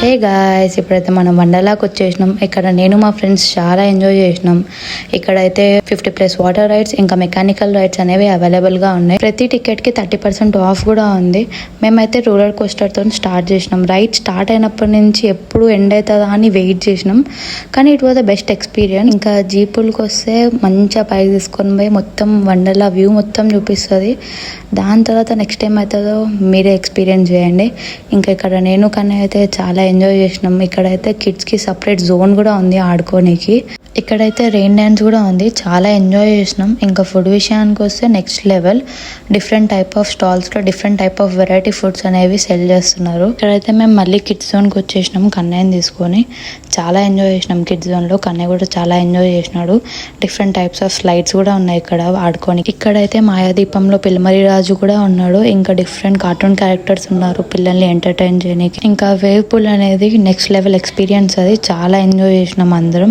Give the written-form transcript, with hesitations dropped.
Hey guys, ఇప్పుడైతే మనం వండర్లాకి వచ్చేసినాం. ఇక్కడ నేను మా ఫ్రెండ్స్ చాలా ఎంజాయ్ చేసినాం. ఇక్కడైతే 50+ వాటర్ రైడ్స్ ఇంకా మెకానికల్ రైడ్స్ అనేవి అవైలబుల్గా ఉన్నాయి. ప్రతి టికెట్కి 30% ఆఫ్ కూడా ఉంది. మేమైతే రోలర్ కోస్టర్తో స్టార్ట్ చేసినాం. రైడ్ స్టార్ట్ అయినప్పటి నుంచి ఎప్పుడు ఎండ్ అవుతుందా అని వెయిట్ చేసినాం. కానీ it was the best experience. ఇంకా జీపుల్కి వస్తే మంచిగా పైకి తీసుకొని పోయి మొత్తం వండర్లా వ్యూ మొత్తం చూపిస్తుంది. దాని తర్వాత నెక్స్ట్ టైం అవుతుందో మీరే ఎక్స్పీరియన్స్ చేయండి. ఇంకా ఇక్కడ నేను కానీ అయితే చాలా ఎంజాయ్ చేసినాం. ఇక్కడైతే కిడ్స్కి సపరేట్ జోన్ కూడా ఉంది ఆడుకోనికి. ఇక్కడైతే రెయిన్ డ్యాన్స్ కూడా ఉంది. చాలా ఎంజాయ్ చేసినాం. ఇంకా ఫుడ్ విషయానికి వస్తే next level. Different type of స్టాల్స్లో different type of variety foods అనేవి సెల్ చేస్తున్నారు. ఇక్కడైతే మేము మళ్ళీ కిడ్స్ జోన్కి వచ్చేసినాం కన్నయ్యని తీసుకొని. చాలా ఎంజాయ్ చేసినాం కిడ్స్ జోన్లో. కన్నయ్య కూడా చాలా ఎంజాయ్ చేసినాడు. డిఫరెంట్ టైప్స్ ఆఫ్ స్లైడ్స్ కూడా ఉన్నాయి ఇక్కడ ఆడుకోనికి. ఇక్కడైతే మాయాదీపంలో పిల్లమరి రాజు కూడా ఉన్నాడు. ఇంకా డిఫరెంట్ కార్టూన్ క్యారెక్టర్స్ ఉన్నారు పిల్లల్ని ఎంటర్టైన్ చేయడానికి. ఇంకా వేవ్ పూల్ అనేది నెక్స్ట్ లెవెల్ ఎక్స్పీరియన్స్. అది చాలా ఎంజాయ్ చేసినాం అందరం.